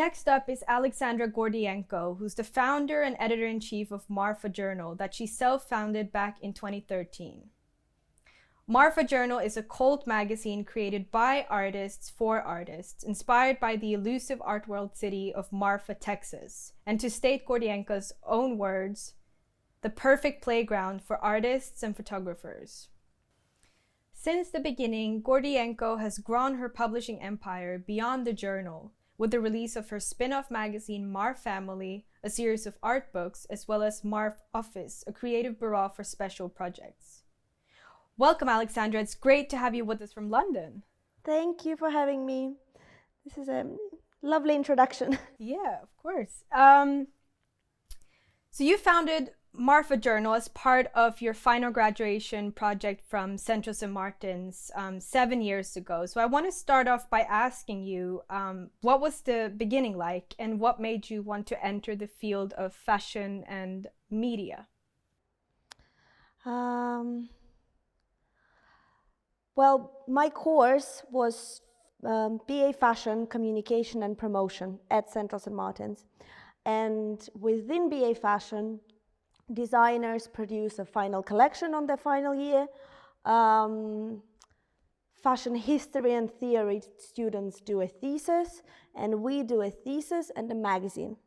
Next up is Alexandra Gordienko, who's the founder and editor-in-chief of Marfa Journal that she self-founded back in 2013. Marfa Journal is a cult magazine created by artists for artists, inspired by the elusive artworld city of Marfa, Texas, and to state Gordienko's own words, the perfect playground for artists and photographers. Since the beginning, Gordienko has grown her publishing empire beyond the journal, with the release of her spin-off magazine MARFamily, a series of art books, as well as MARFOFFICE, a creative bureau for special projects. Welcome, Alexandra. It's great to have you with us from London. Thank you for having me. This is a lovely introduction. Yeah, of course. So you founded Marfa Journal as part of your final graduation project from Central St. Martin's 7 years ago. So I want to start off by asking you, what was the beginning like and what made you want to enter the field of fashion and media? Well, my course was BA Fashion, Communication and Promotion at Central St. Martin's. And within BA Fashion, designers produce a final collection on their final year. Fashion history and theory students do a thesis, and we do a thesis and a magazine.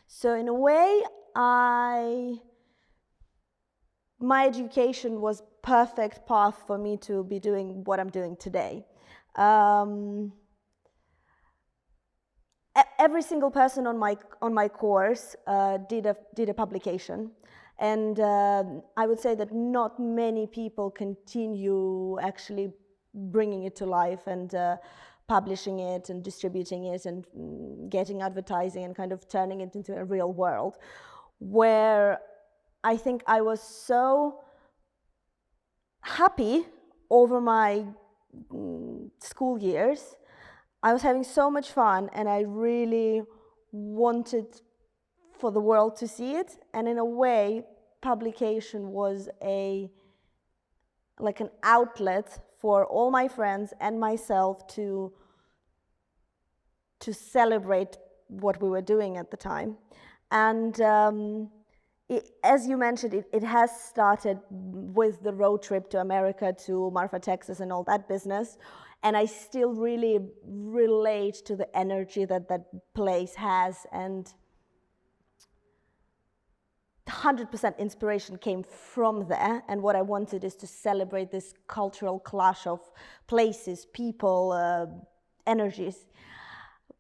So in a way, my education was perfect path for me to be doing what I'm doing today. Every single person on my course did a publication, and I would say that not many people continue actually bringing it to life and publishing it and distributing it and getting advertising and kind of turning it into a real world, where I think I was so happy over my school years. I was having so much fun, and I really wanted for the world to see it. And in a way, publication was like an outlet for all my friends and myself to celebrate what we were doing at the time. And as you mentioned, it has started with the road trip to America, to Marfa, Texas, and all that business. And I still really relate to the energy that that place has. And 100% inspiration came from there. And what I wanted is to celebrate this cultural clash of places, people, energies.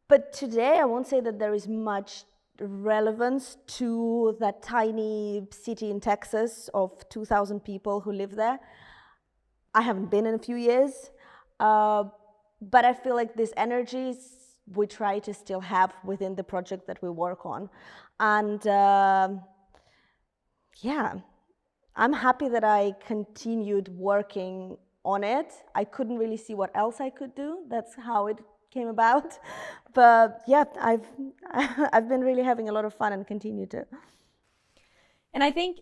But today, I won't say that there is much relevance to that tiny city in Texas of 2,000 people who live there. I haven't been in a few years, but I feel like these energies we try to still have within the project that we work on. And yeah, I'm happy that I continued working on it. I couldn't really see what else I could do. That's how it came about. But yeah, I've been really having a lot of fun and continue to. And I think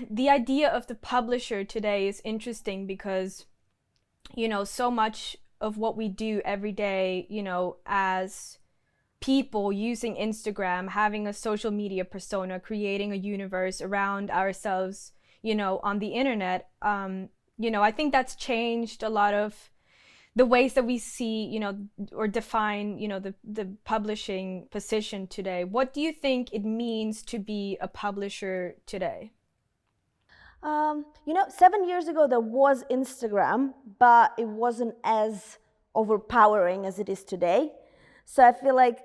the idea of the publisher today is interesting because, you know, so much of what we do every day, you know, as people using Instagram, having a social media persona, creating a universe around ourselves, you know, on the internet, you know, I think that's changed a lot of the ways that we see, you know, or define, you know, the publishing position today. What do you think it means to be a publisher today? You know, 7 years ago there was Instagram, but it wasn't as overpowering as it is today. So I feel like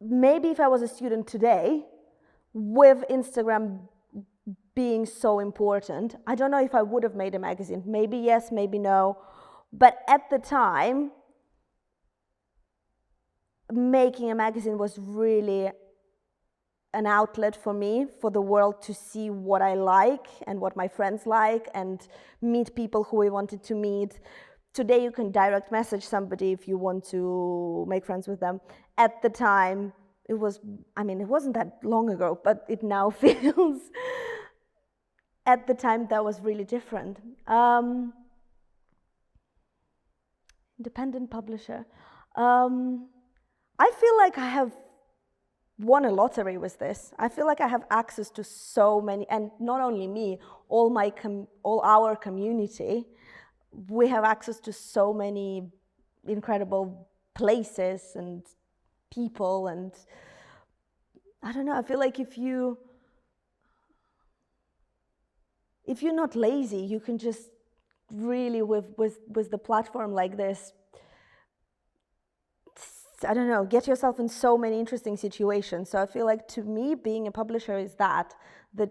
maybe if I was a student today, with Instagram being so important, I don't know if I would have made a magazine. Maybe yes, maybe no. But at the time, making a magazine was really an outlet for me, for the world to see what I like and what my friends like and meet people who we wanted to meet. Today you can direct message somebody if you want to make friends with them. At the time, it was, I mean, it wasn't that long ago, but it now feels, at the time that was really different. Independent publisher. I feel like I have won a lottery with this. I feel like I have access to so many, and not only me, all our community. We have access to so many incredible places and people, and I don't know. I feel like if you're not lazy, you can just really with the platform like this, I don't know, get yourself in so many interesting situations. So I feel like to me, being a publisher is that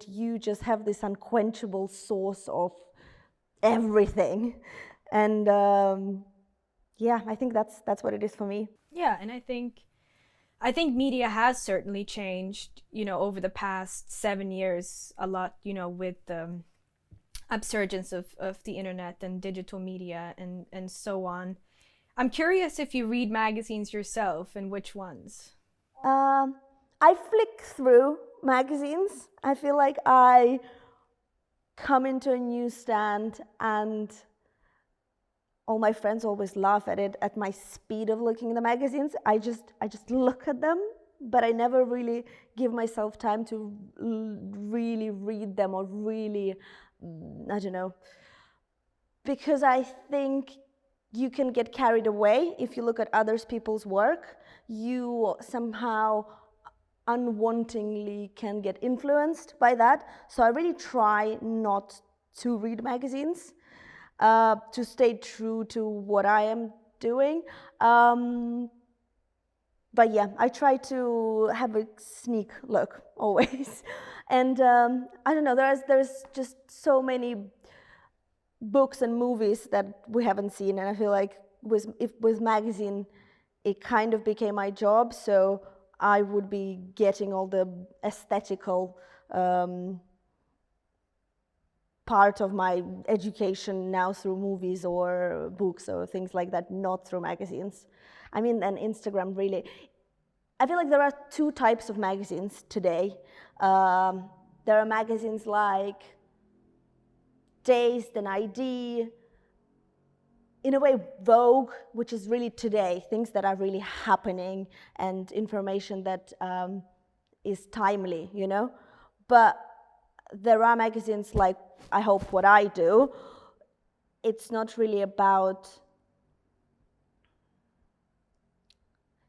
you just have this unquenchable source of everything. And yeah, I think that's what it is for me. Yeah, and I think media has certainly changed, over the past 7 years a lot, with the upsurgence of the internet and digital media and so on. I'm curious if you read magazines yourself, and which ones. I flick through magazines. I feel like I come into a newsstand and all my friends always laugh at it, at my speed of looking at the magazines. I just look at them, but I never really give myself time to really read them or really, I don't know, because I think you can get carried away if you look at other people's work. You somehow unwantingly can get influenced by that. So I really try not to read magazines, to stay true to what I am doing. But yeah, I try to have a sneak look always. And I don't know, there's just so many books and movies that we haven't seen, and I feel like with magazine, it kind of became my job, so I would be getting all the aesthetical part of my education now through movies or books or things like that, not through magazines. I mean, and Instagram really, I feel like there are two types of magazines today. There are magazines like Dazed and ID, in a way Vogue, which is really today, things that are really happening and information that is timely, But there are magazines like, I hope what I do, it's not really about,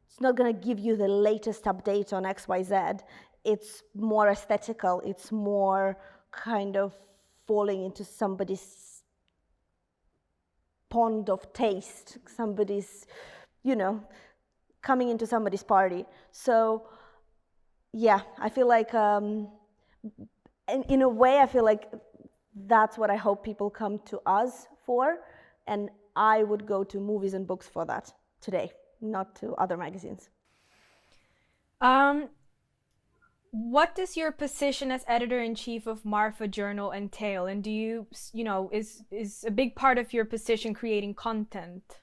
it's not going to give you the latest update on XYZ. It's more aesthetical, it's more kind of falling into somebody's pond of taste, somebody's, coming into somebody's party. So yeah, I feel like, in a way, I feel like that's what I hope people come to us for, and I would go to movies and books for that today, not to other magazines. What does your position as editor-in-chief of Marfa Journal entail? And do you, is a big part of your position creating content?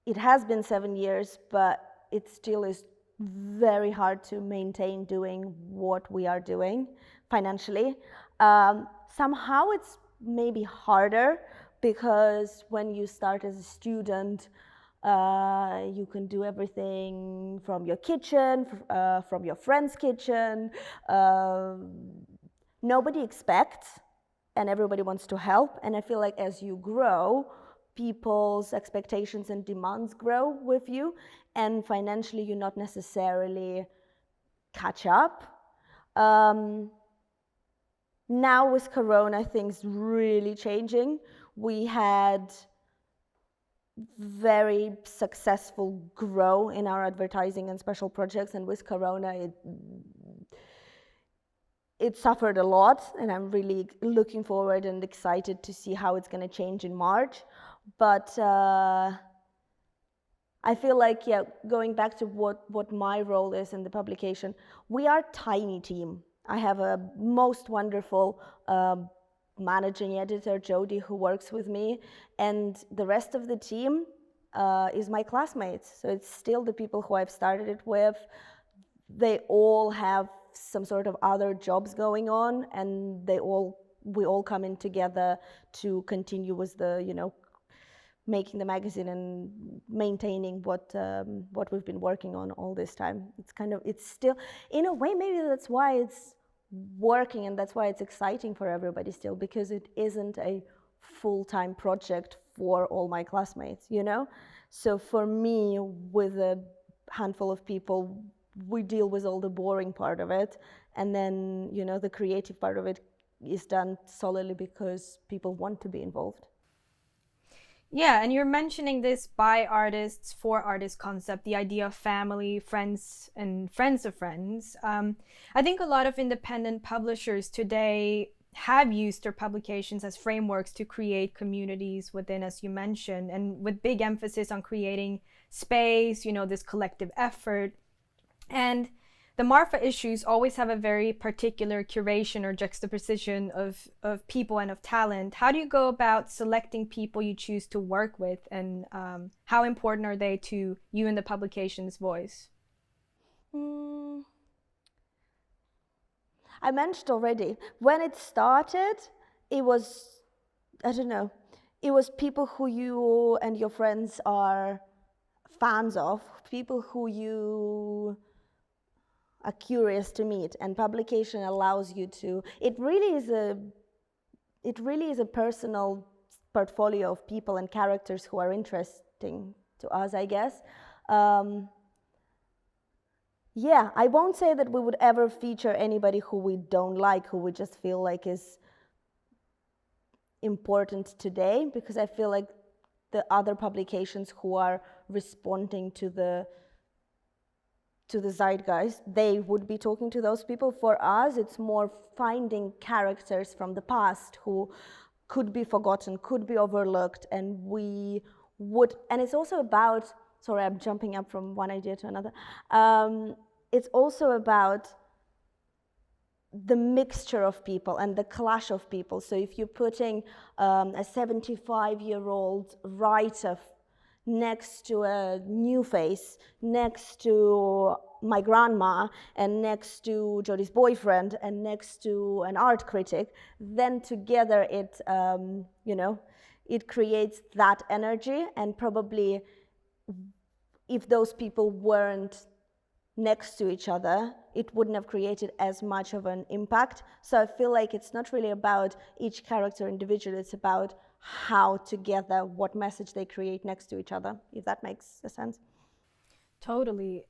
It has been 7 years, but it still is very hard to maintain doing what we are doing financially. Somehow it's maybe harder because when you start as a student, you can do everything from your kitchen, from your friend's kitchen. Nobody expects, and everybody wants to help. And I feel like as you grow, people's expectations and demands grow with you, and financially you not necessarily catch up. Now with Corona, things really changing. We had very successful grow in our advertising and special projects, and with Corona it suffered a lot, and I'm really looking forward and excited to see how it's going to change in March. But I feel like, yeah, going back to what my role is in the publication, we are a tiny team. I have a most wonderful managing editor, Jody, who works with me, and the rest of the team is my classmates. So it's still the people who I've started it with. They all have some sort of other jobs going on, and they all we all come in together to continue with the, making the magazine and maintaining what we've been working on all this time. It's still, in a way, maybe that's why it's working and that's why it's exciting for everybody still, because it isn't a full-time project for all my classmates, So for me, with a handful of people, we deal with all the boring part of it, and then, the creative part of it is done solely because people want to be involved. Yeah, and you're mentioning this by artists, for artists concept, the idea of family, friends, and friends of friends. I think a lot of independent publishers today have used their publications as frameworks to create communities within, as you mentioned, and with big emphasis on creating space, this collective effort. And the Marfa issues always have a very particular curation or juxtaposition of people and of talent. How do you go about selecting people you choose to work with, and how important are they to you and the publication's voice? I mentioned already, when it started, it was, I don't know, it was people who you and your friends are fans of, people who you are curious to meet, and publication allows you to, it really is a personal portfolio of people and characters who are interesting to us, I guess. Yeah, I won't say that we would ever feature anybody who we don't like, who we just feel like is important today, because I feel like the other publications who are responding to the zeitgeist, they would be talking to those people. For us, it's more finding characters from the past who could be forgotten, could be overlooked, and it's also about, sorry, I'm jumping up from one idea to another. It's also about the mixture of people and the clash of people. So if you're putting a 75-year-old writer next to a new face, next to my grandma, and next to Jodie's boyfriend, and next to an art critic, then together it creates that energy. And probably if those people weren't next to each other, it wouldn't have created as much of an impact. So I feel like it's not really about each character individually, it's about how together, what message they create next to each other, if that makes a sense. Totally.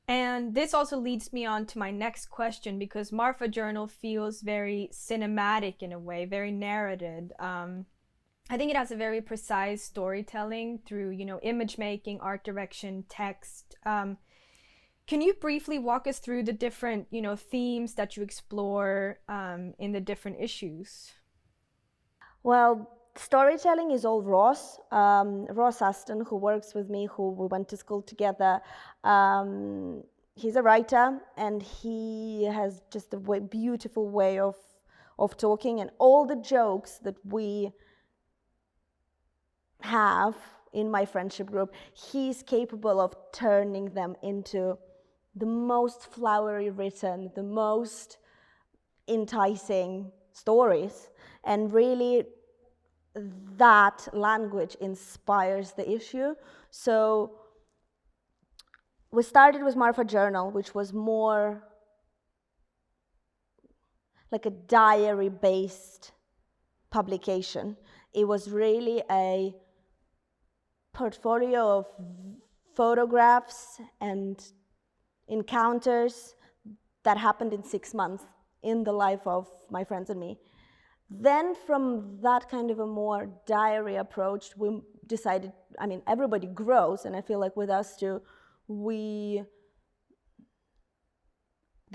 And this also leads me on to my next question, because Marfa Journal feels very cinematic in a way, very narrated. I think it has a very precise storytelling through, image making, art direction, text. Can you briefly walk us through the different, themes that you explore in the different issues? Well, storytelling is all Ross. Ross Aston, who works with me, who we went to school together. He's a writer, and he has just a beautiful way of talking, and all the jokes that we have in my friendship group, he's capable of turning them into the most flowery written, the most enticing stories. And really, that language inspires the issue. So we started with Marfa Journal, which was more like a diary-based publication. It was really a portfolio of photographs and encounters that happened in 6 months in the life of my friends and me. Then from that kind of a more diary approach, we decided, everybody grows, and I feel like with us too, the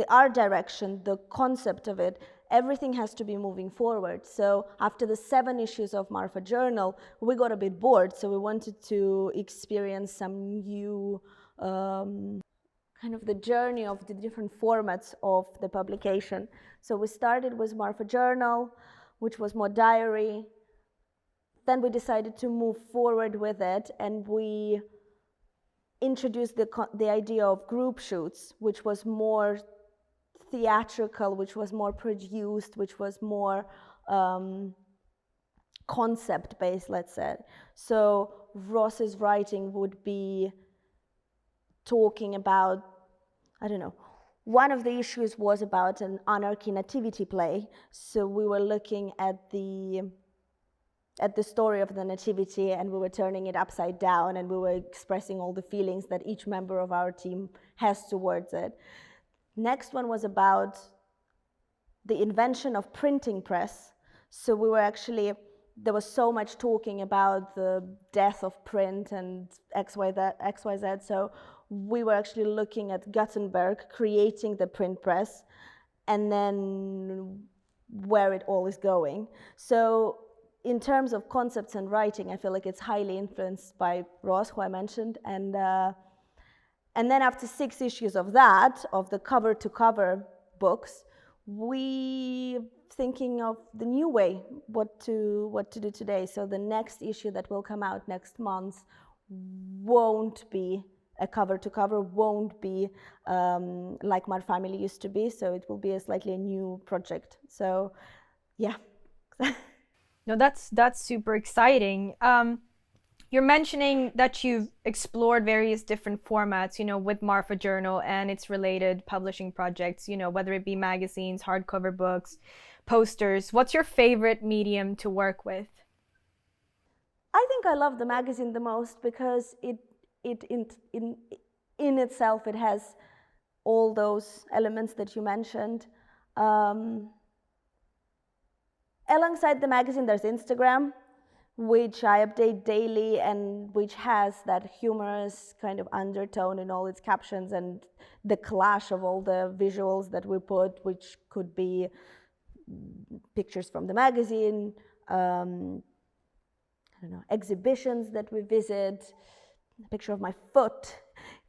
art direction, the concept of it, everything has to be moving forward. So after the 7 issues of Marfa Journal, we got a bit bored, so we wanted to experience some new kind of the journey of the different formats of the publication. So we started with Marfa Journal, which was more diary. Then we decided to move forward with it, and we introduced the idea of group shoots, which was more theatrical, which was more produced, which was more concept-based, let's say. So Ross's writing would be talking about, I don't know, one of the issues was about an anarchy nativity play. So we were looking at the story of the nativity, and we were turning it upside down, and we were expressing all the feelings that each member of our team has towards it. Next one was about the invention of printing press. So we were actually, there was so much talking about the death of print and XYZ. So we were actually looking at Gutenberg creating the print press and then where it all is going. So in terms of concepts and writing, I feel like it's highly influenced by Ross, who I mentioned. And then after 6 issues of that, of the cover-to-cover books, we thinking of the new way, what to do today. So the next issue that will come out next month won't be a cover-to-cover, won't be like MARFamily used to be. So it will be a slightly new project. So yeah. No, that's super exciting. You're mentioning that you've explored various different formats, with Marfa Journal and its related publishing projects, whether it be magazines, hardcover books, posters. What's your favorite medium to work with? I think I love the magazine the most because it in itself, it has all those elements that you mentioned. Alongside the magazine, there's Instagram, which I update daily and which has that humorous kind of undertone in all its captions and the clash of all the visuals that we put, which could be pictures from the magazine, I don't know, exhibitions that we visit, a picture of my foot.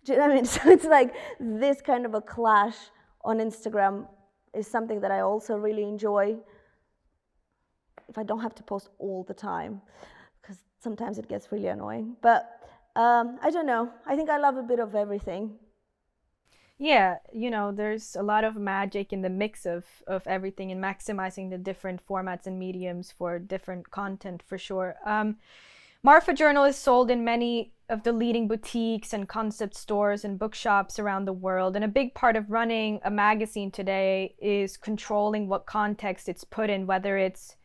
Do you know what I mean? So it's like this kind of a clash on Instagram is something that I also really enjoy. If I don't have to post all the time, because sometimes it gets really annoying. But I don't know. I think I love a bit of everything. Yeah, there's a lot of magic in the mix of everything and maximizing the different formats and mediums for different content, for sure. Marfa Journal is sold in many of the leading boutiques and concept stores and bookshops around the world. And a big part of running a magazine today is controlling what context it's put in, whether it's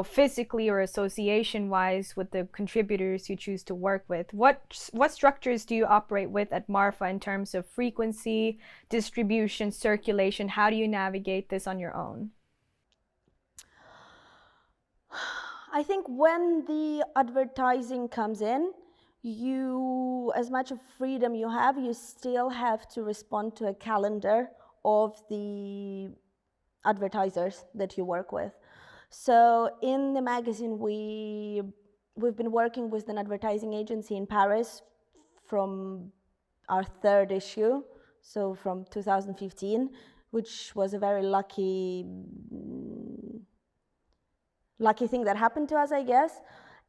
physically or association-wise with the contributors you choose to work with. What structures do you operate with at Marfa in terms of frequency, distribution, circulation? How do you navigate this on your own? I think when the advertising comes in, as much of freedom you have, you still have to respond to a calendar of the advertisers that you work with. So in the magazine, we've been working with an advertising agency in Paris from our 3rd issue, so from 2015, which was a very lucky thing that happened to us, I guess.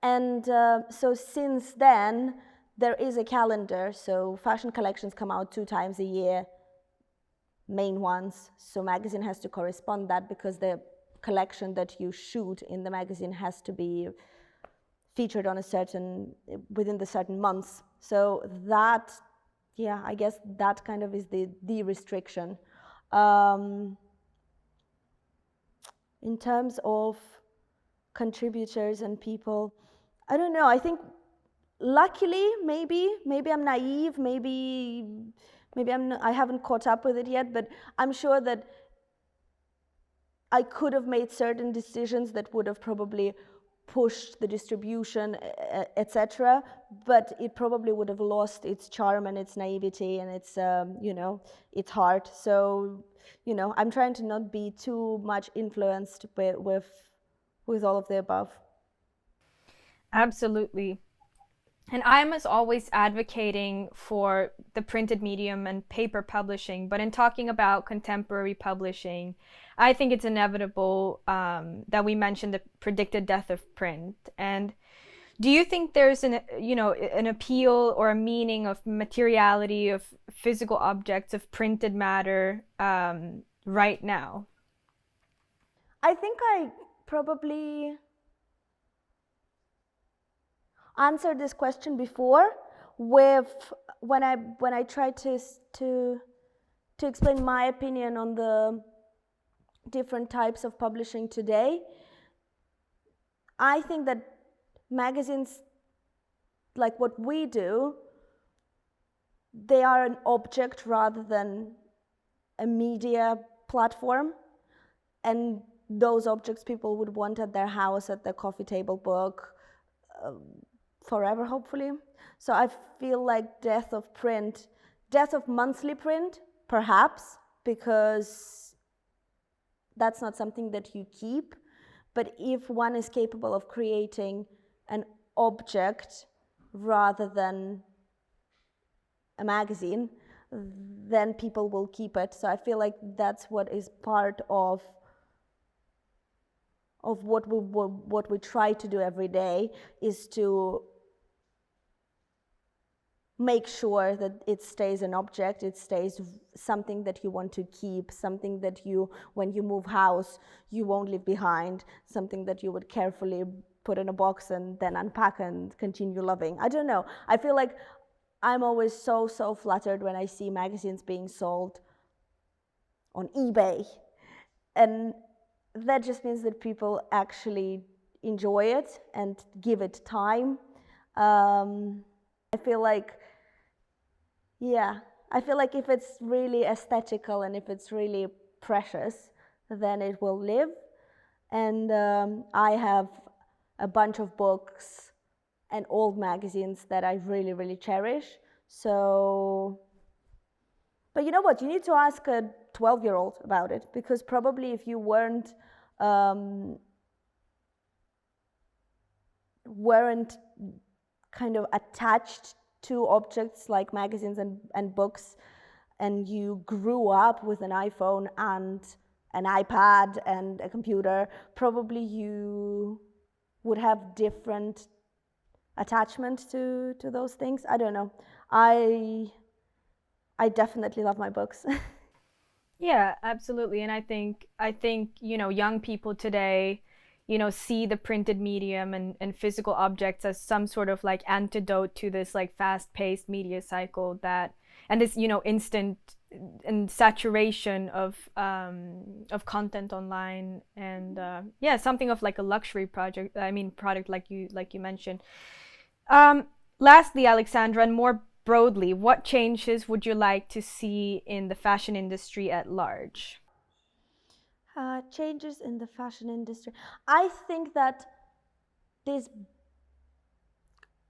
And so since then, there is a calendar. So fashion collections come out 2 times a year, main ones. So magazine has to correspond that because the collection that you shoot in the magazine has to be featured on within the certain months. So that, yeah, I guess that kind of is the restriction. In terms of contributors and people, I don't know, I think luckily, maybe I'm naive, maybe I haven't caught up with it yet, but I'm sure that I could have made certain decisions that would have probably pushed the distribution, etc. But it probably would have lost its charm and its naivety and its, its heart. So, I'm trying to not be too much influenced with all of the above. Absolutely. And I'm as always advocating for the printed medium and paper publishing, but in talking about contemporary publishing, I think it's inevitable that we mention the predicted death of print. And do you think there's an appeal or a meaning of materiality of physical objects, of printed matter, right now? I think I probably answered this question before with when I tried to explain my opinion on the different types of publishing today. I think that magazines like what we do, they are an object rather than a media platform, and those objects people would want at their house, at their coffee table book, forever, hopefully. So I feel like death of monthly print, perhaps, because that's not something that you keep. But if one is capable of creating an object rather than a magazine, then people will keep it. So I feel like that's what is part of what we try to do every day, is to make sure that it stays an object, it stays something that you want to keep, something that you, when you move house, you won't leave behind, something that you would carefully put in a box and then unpack and continue loving. I don't know. I feel like I'm always so flattered when I see magazines being sold on eBay. And that just means that people actually enjoy it and give it time. I feel like, if it's really aesthetical and if it's really precious, then it will live. And I have a bunch of books and old magazines that I really cherish. So, but you know what? You need to ask a 12-year-old about it, because probably if you weren't kind of attached to objects like magazines and books, and you grew up with an iPhone and an iPad and a computer, probably you would have different attachment to those things. I don't know. I definitely love my books. Yeah, absolutely. And I think, young people today, see the printed medium and physical objects as some sort of like antidote to this like fast-paced media cycle and this, instant and saturation of content online, and something of like a luxury product like you mentioned. Lastly, Alexandra, and more broadly, what changes would you like to see in the fashion industry at large? Changes in the fashion industry. I think that this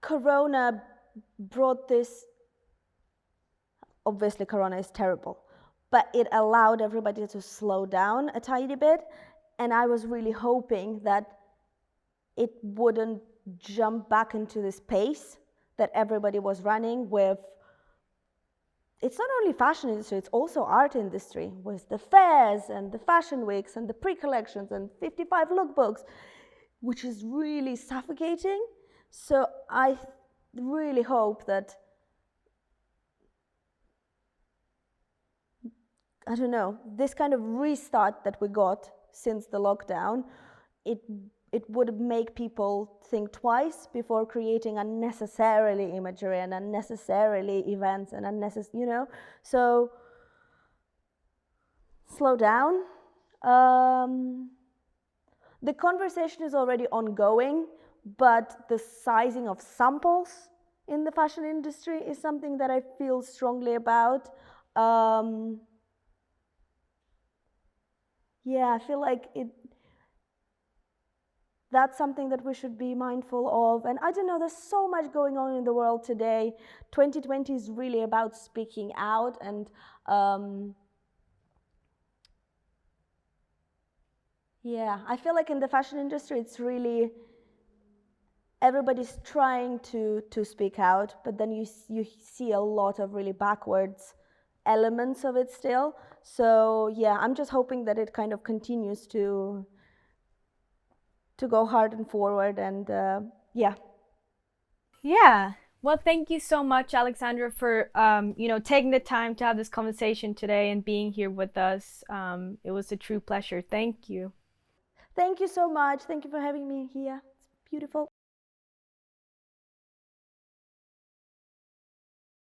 Corona brought this, obviously Corona is terrible, but it allowed everybody to slow down a tiny bit, and I was really hoping that it wouldn't jump back into this pace that everybody was running with. It's not only fashion industry, it's also art industry, with the fairs and the fashion weeks and the pre-collections and 55 lookbooks, which is really suffocating. So I really hope that, I don't know, this kind of restart that we got since the lockdown, it would make people think twice before creating unnecessarily imagery and unnecessarily events and so slow down. The conversation is already ongoing, but the sizing of samples in the fashion industry is something that I feel strongly about. I feel like that's something that we should be mindful of. And I don't know, there's so much going on in the world today. 2020 is really about speaking out, and I feel like in the fashion industry, it's really, everybody's trying to speak out, but then you see a lot of really backwards elements of it still. So I'm just hoping that it kind of continues to go hard and forward, and Yeah, Well, thank you so much, Alexandra, for taking the time to have this conversation today and being here with us. It was a true pleasure. Thank you. Thank you so much. Thank you for having me here. It's beautiful.